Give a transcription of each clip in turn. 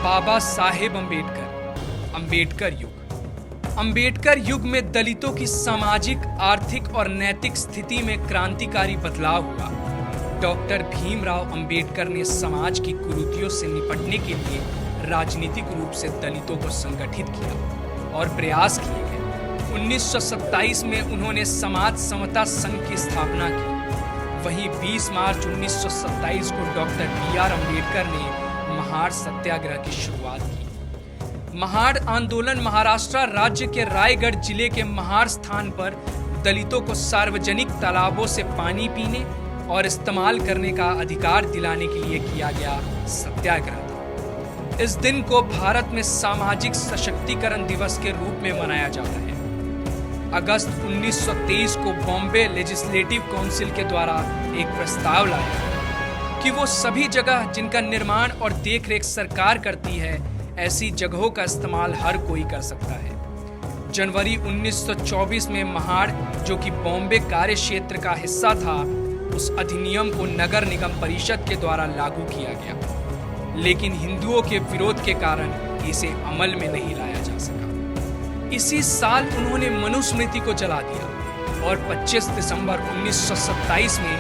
बाबा साहेब अंबेडकर युग। अंबेडकर युग में दलितों की सामाजिक, आर्थिक और नैतिक स्थिति में क्रांतिकारी बदलाव हुआ। डॉक्टर भीमराव अंबेडकर ने समाज की कुरीतियों से निपटने के लिए राजनीतिक रूप से दलितों को संगठित किया और प्रयास किए गए। 1927 में उन्होंने समाज समता संघ की स्थापना की। वहीं 20 मार्च 1927 को डॉक्टर बी.आर. अंबेडकर ने महाड़ सत्याग्रह की शुरुआत की। महाड़ आंदोलन महाराष्ट्र राज्य के रायगढ़ जिले के महाड़ स्थान पर दलितों को सार्वजनिक तालाबों से पानी पीने और इस्तेमाल करने का अधिकार दिलाने के लिए किया गया सत्याग्रह था। इस दिन को भारत में सामाजिक सशक्तिकरण दिवस के रूप में मनाया जाता है। अगस्त 1923 को बॉम्बे लेजिस्लेटिव काउंसिल के द्वारा एक प्रस्ताव लाया कि वो सभी जगह जिनका निर्माण और देखरेख सरकार करती है, ऐसी जगहों का इस्तेमाल हर कोई कर सकता है। जनवरी 1924 में महाड़, जो कि बॉम्बे कार्य क्षेत्र का हिस्सा था, उस अधिनियम को नगर निगम परिषद के द्वारा लागू किया गया, लेकिन हिंदुओं के विरोध के कारण इसे अमल में नहीं लाया जा सका। इसी साल उन्होंने मनुस्मृति को जला दिया और 25 दिसंबर 1927 में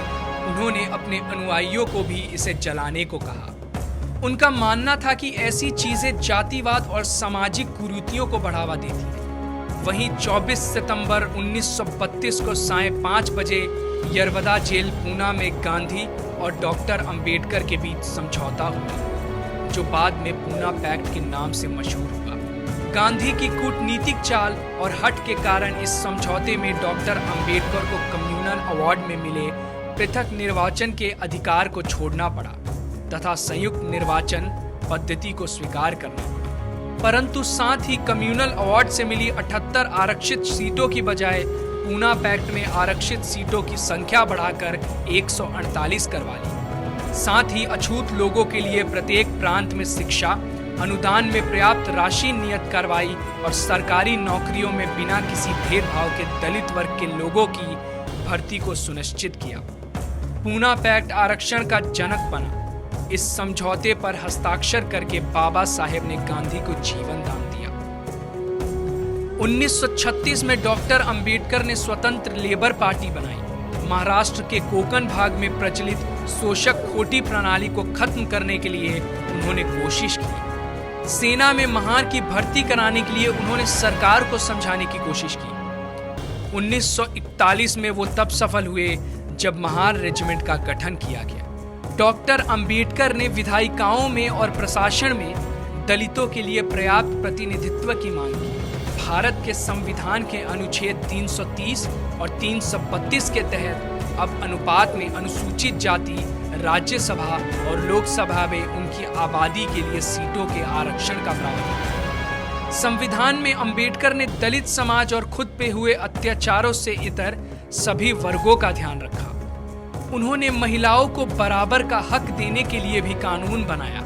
उन्होंने अपने अनुयायियों को भी इसे जलाने को कहा। उनका मानना था कि ऐसी चीजें जातिवाद और सामाजिक कुरीतियों को बढ़ावा देती हैं। वहीं 24 सितंबर 1932 को सायं 5 बजे यरवदा जेल पूना में गांधी और डॉक्टर अंबेडकर के बीच समझौता हुआ, जो बाद में पूना पैक्ट के नाम से मशहूर हुआ। गांधी की कूटनीतिक चाल और हट के कारण इस समझौते में डॉक्टर अंबेडकर को कम्युनल अवार्ड में मिले पृथक निर्वाचन के अधिकार को छोड़ना पड़ा तथा संयुक्त निर्वाचन पद्धति को स्वीकार करना पड़ा। परंतु साथ ही कम्युनल अवार्ड से मिली 78 आरक्षित सीटों की बजाय पूना पैक्ट में आरक्षित सीटों की संख्या बढ़ाकर 148 करवा ली। साथ ही अछूत लोगों के लिए प्रत्येक प्रांत में शिक्षा, अनुदान में पर्याप्त राशि नियत करवाई और सरकारी नौकरियों में बिना किसी भेदभाव के दलित वर्ग के लोगों की भर्ती को सुनिश्चित किया। पूना पैक्ट आरक्षण का जनक बना। इस समझौते पर हस्ताक्षर करके बाबा साहेब ने गांधी को जीवन दान दिया। 1936 में डॉक्टर अंबेडकर ने स्वतंत्र लेबर पार्टी बनाई। महाराष्ट्र के कोकण भाग में प्रचलित शोषक खोटी प्रणाली को खत्म करने के लिए उन्होंने कोशिश की। सेना में महार की भर्ती कराने के लिए उन्होंने सरकार को समझाने की कोशिश की। 1941 में वो तब सफल हुए जब महार रेजिमेंट का गठन किया गया। डॉक्टर अंबेडकर ने विधायिकाओं में और प्रशासन में दलितों के लिए पर्याप्त प्रतिनिधित्व की मांग की। भारत के संविधान के अनुच्छेद 330 और 332 के तहत अब अनुपात में अनुसूचित जाति राज्यसभा और लोकसभा में उनकी आबादी के लिए सीटों के आरक्षण का प्रावधान है। संविधान में अंबेडकर ने दलित समाज और खुद पे हुए अत्याचारों से इतर सभी वर्गों का ध्यान रखा। उन्होंने महिलाओं को बराबर का हक देने के लिए भी कानून बनाया,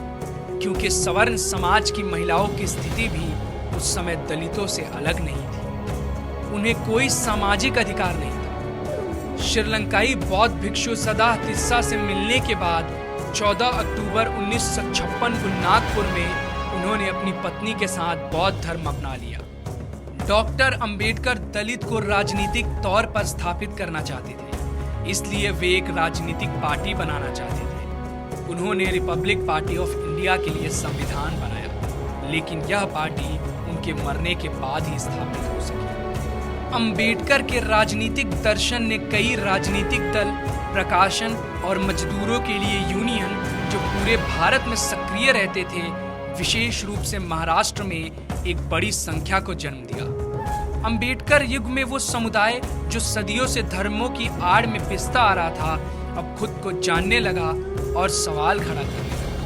क्योंकि सवर्ण समाज की महिलाओं की स्थिति भी उस समय दलितों से अलग नहीं थी। उन्हें कोई सामाजिक अधिकार नहीं था। श्रीलंकाई बौद्ध भिक्षु सदा तिस्सा से मिलने के बाद 14 अक्टूबर 1956 को नागपुर में उन्होंने अपनी पत्नी के साथ बौद्ध धर्म अपना लिया। डॉक्टर अंबेडकर दलित को राजनीतिक तौर पर स्थापित करना चाहते थे, इसलिए वे एक राजनीतिक पार्टी बनाना चाहते थे। उन्होंने रिपब्लिक पार्टी ऑफ इंडिया के लिए संविधान बनाया, लेकिन यह पार्टी उनके मरने के बाद ही स्थापित हो सकी। अंबेडकर के राजनीतिक दर्शन ने कई राजनीतिक दल, प्रकाशन और मजदूरों के लिए यूनियन, जो पूरे भारत में सक्रिय रहते थे, विशेष रूप से महाराष्ट्र में एक बड़ी संख्या को जन्म दिया। अंबेडकर युग में वो समुदाय जो सदियों से धर्मों की आड़ में पिसता आ रहा था, अब खुद को जानने लगा और सवाल खड़ा करने लगा।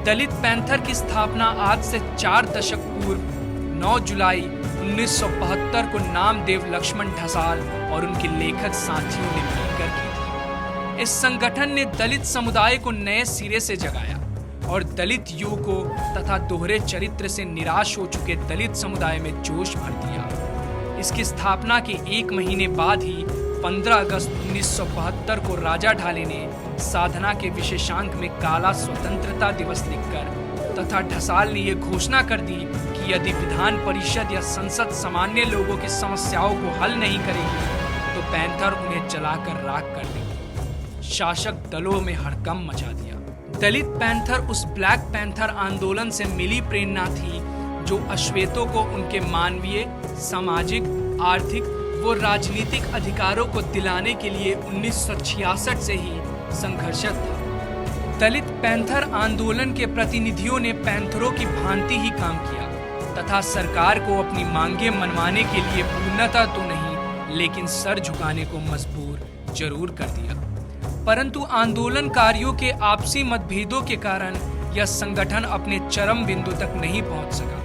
दलित पैंथर की स्थापना आज से 4 दशक पूर्व 9 जुलाई 1972 को नामदेव लक्ष्मण ढसाल और उनके लेखक साथियों ने मिलकर की थी। इस संगठन ने दलित समुदाय को नए सिरे से जगाया। और दलित युवकों तथा दोहरे चरित्र से निराश हो चुके दलित समुदाय में जोश भर दिया। इसकी स्थापना के 1 महीने बाद ही 15 अगस्त 1972 को राजा ढाले ने साधना के विशेषांक में काला स्वतंत्रता दिवस लिखकर तथा ढसाल ने यह घोषणा कर दी कि यदि विधान परिषद या संसद सामान्य लोगों की समस्याओं को हल नहीं करेगी तो पैंथर उन्हें जलाकर राख कर देगी। शासक दलों में हड़कंप मचा दिया। दलित पैंथर उस ब्लैक पैंथर आंदोलन से मिली प्रेरणा थी जो अश्वेतों को उनके मानवीय, सामाजिक, आर्थिक व राजनीतिक अधिकारों को दिलाने के लिए 1966 से ही संघर्षरत था। दलित पैंथर आंदोलन के प्रतिनिधियों ने पैंथरों की भांति ही काम किया तथा सरकार को अपनी मांगें मनवाने के लिए पूर्णतः तो नहीं लेकिन सर झुकाने को मजबूर जरूर कर दिया। परंतु आंदोलनकारियों के आपसी मतभेदों के कारण यह संगठन अपने चरम बिंदु तक नहीं पहुंच सका।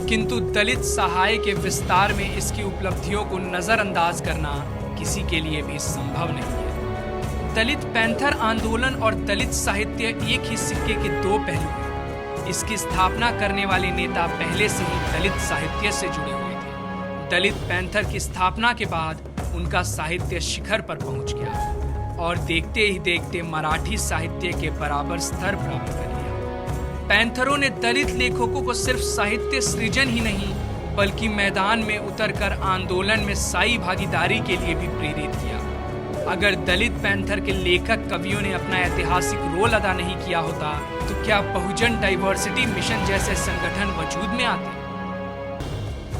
किंतु दलित सहाय के विस्तार में इसकी उपलब्धियों को नजरअंदाज करना किसी के लिए भी संभव नहीं है। दलित पैंथर आंदोलन और दलित साहित्य एक ही सिक्के के 2 पहलू हैं। इसकी स्थापना करने वाले नेता पहले से ही दलित साहित्य से जुड़े हुए थे। दलित पैंथर की स्थापना के बाद उनका साहित्य शिखर पर पहुंच गया और देखते ही देखते मराठी साहित्य के बराबर स्तर प्राप्त कर लिया। पैंथरों ने दलित लेखकों को सिर्फ साहित्य सृजन ही नहीं बल्कि मैदान में उतरकर आंदोलन में साई भागीदारी के लिए भी प्रेरित किया। अगर दलित पैंथर के लेखक कवियों ने अपना ऐतिहासिक रोल अदा नहीं किया होता तो क्या बहुजन डाइवर्सिटी मिशन जैसे संगठन वजूद में आते?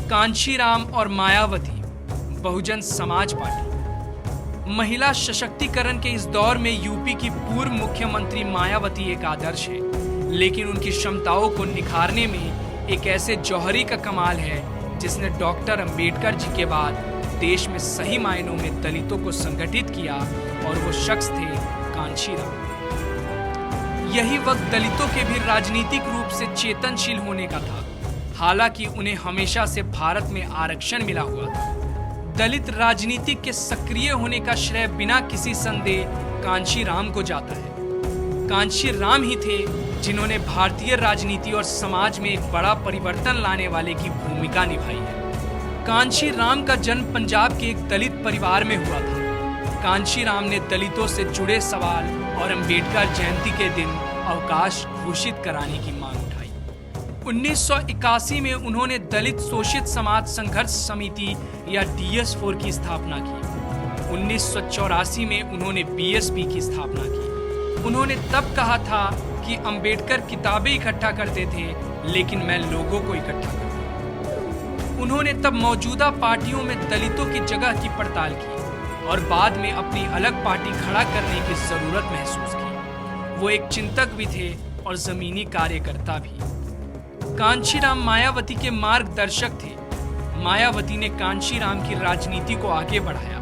कांशीराम और मायावती, बहुजन समाज पार्टी। महिला सशक्तिकरण के इस दौर में यूपी की पूर्व मुख्यमंत्री मायावती एक आदर्श है, लेकिन उनकी क्षमताओं को निखारने में एक ऐसे जौहरी का कमाल है जिसने डॉक्टर अंबेडकर जी के बाद देश में सही मायनों में दलितों को संगठित किया और वो शख्स थे कांशीराम। यही वक्त दलितों के भी राजनीतिक रूप से चेतनशील होने का था। हालांकि उन्हें हमेशा से भारत में आरक्षण मिला हुआ था। दलित राजनीति के सक्रिय होने का श्रेय बिना किसी संदेह कांशीराम को जाता है। कांशीराम ही थे जिन्होंने भारतीय राजनीति और समाज में एक बड़ा परिवर्तन लाने वाले की भूमिका निभाई है। कांशीराम का जन्म पंजाब के एक दलित परिवार में हुआ था। कांशीराम ने दलितों से जुड़े सवाल और अंबेडकर जयंती के दिन अवकाश घोषित कराने की मांग उठाई। 1981 में उन्होंने दलित शोषित समाज संघर्ष समिति या DS4 की स्थापना की। 1984 में उन्होंने BSP की स्थापना की। उन्होंने तब कहा था कि अंबेडकर किताबें इकट्ठा करते थे लेकिन मैं लोगों को इकट्ठा करता। उन्होंने तब मौजूदा पार्टियों में दलितों की जगह की पड़ताल की और बाद में अपनी अलग पार्टी खड़ा करने की जरूरत महसूस की। वो एक चिंतक भी थे और जमीनी कार्यकर्ता भी। कांशीराम मायावती के मार्गदर्शक थे। मायावती ने कांशीराम की राजनीति को आगे बढ़ाया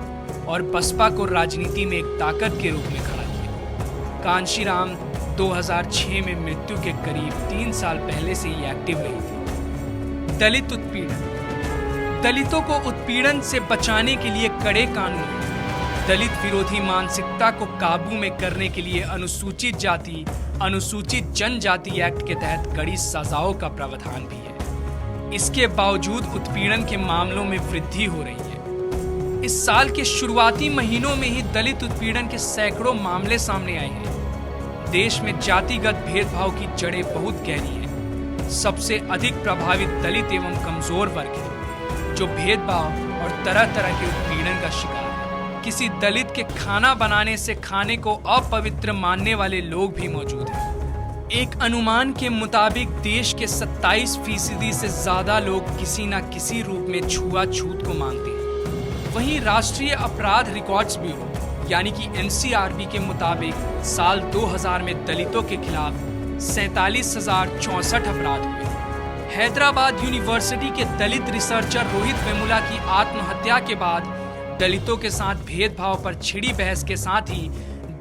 और बसपा को राजनीति में एक ताकत के रूप में खड़ा किया। कांशीराम 2006 में मृत्यु के करीब 3 साल पहले से ही एक्टिव नहीं थे। दलित उत्पीड़न। दलितों को उत्पीड़न से बचाने के लिए कड़े कानून, दलित विरोधी मानसिकता को काबू में करने के लिए अनुसूचित जाति, अनुसूचित जनजाति एक्ट के तहत कड़ी सजाओं का प्रावधान भी है। इसके बावजूद उत्पीड़न के मामलों में वृद्धि हो रही है। इस साल के शुरुआती महीनों में ही दलित उत्पीड़न के सैकड़ों मामले सामने आए हैं। देश में जातिगत भेदभाव की जड़ें बहुत गहरी हैं। सबसे अधिक प्रभावित दलित एवं कमजोर वर्ग है जो भेदभाव और तरह तरह के उत्पीड़न का शिकार है। किसी दलित के खाना बनाने से खाने को अपवित्र मानने वाले लोग भी मौजूद हैं। एक अनुमान के मुताबिक देश के 27% से ज्यादा लोग किसी न किसी रूप में छुआछूत को मानते हैं। वहीं राष्ट्रीय अपराध रिकॉर्ड्स ब्यूरो यानी कि NCRB के मुताबिक साल 2000 में दलितों के खिलाफ 47,064 अपराध हुए। हैदराबाद यूनिवर्सिटी के दलित रिसर्चर रोहित वेमुला की आत्महत्या के बाद दलितों के साथ भेदभाव पर छिड़ी बहस के साथ ही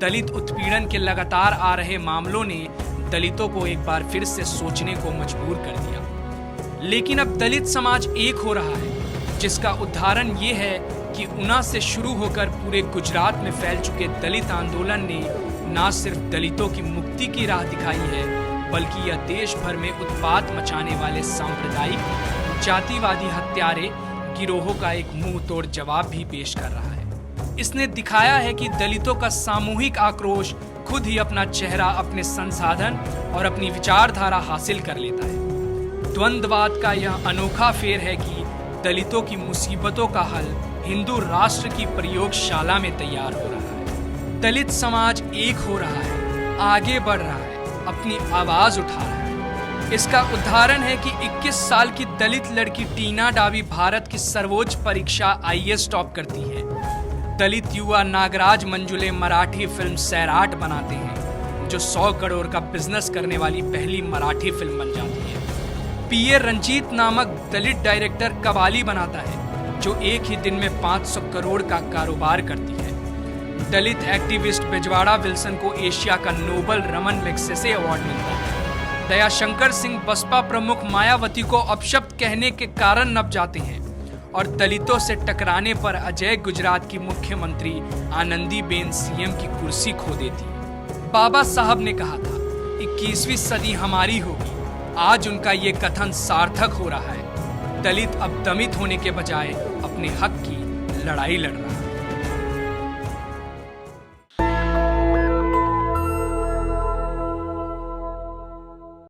दलित उत्पीड़न के लगातार आ रहे मामलों ने दलितों को एक बार फिर से सोचने को मजबूर कर दिया। लेकिन अब दलित समाज एक हो रहा है, जिसका उदाहरण ये है कि ऊना से शुरू होकर पूरे गुजरात में फैल चुके दलित आंदोलन ने न सिर्फ दलितों की मुक्ति की राह दिखाई है, बल्कि यह देश भर में उत्पात मचाने वाले सांप्रदायिक जातिवादी हत्यारे गिरोहों का एक मुंह तोड़ जवाब भी पेश कर रहा है। इसने दिखाया है कि दलितों का सामूहिक आक्रोश खुद ही अपना चेहरा, अपने संसाधन और अपनी विचारधारा हासिल कर लेता है। द्वंद्ववाद का यह अनोखा फेर है कि दलितों की मुसीबतों का हल हिंदू राष्ट्र की प्रयोगशाला में तैयार हो रहा है। दलित समाज एक हो रहा है, आगे बढ़ रहा है, अपनी आवाज उठा रहा है। इसका उदाहरण है कि 21 साल की दलित लड़की टीना डावी भारत की सर्वोच्च परीक्षा IAS टॉप करती है। दलित युवा नागराज मंजुले मराठी फिल्म सैराट बनाते हैं, जो 100 करोड़ का बिजनेस करने वाली पहली मराठी फिल्म बन जाती है। PA रंजीत नामक दलित डायरेक्टर कवाली बनाता है, जो एक ही दिन में 500 करोड़ का कारोबार करती है। दलित एक्टिविस्ट बिजवाड़ा विल्सन को एशिया का नोबल रमन मैग्सेसे अवार्ड मिलता है। दयाशंकर सिंह बसपा प्रमुख मायावती को अपशब्द कहने के कारण नप जाते हैं और दलितों से टकराने पर अजय गुजरात की मुख्यमंत्री आनंदीबेन CM की कुर्सी खो देती है। बाबा साहब ने कहा था, 21वीं सदी हमारी होगी। आज उनका ये कथन सार्थक हो रहा है। दलित अब दमित होने के बजाय अपने हक की लड़ाई लड़ रहा है।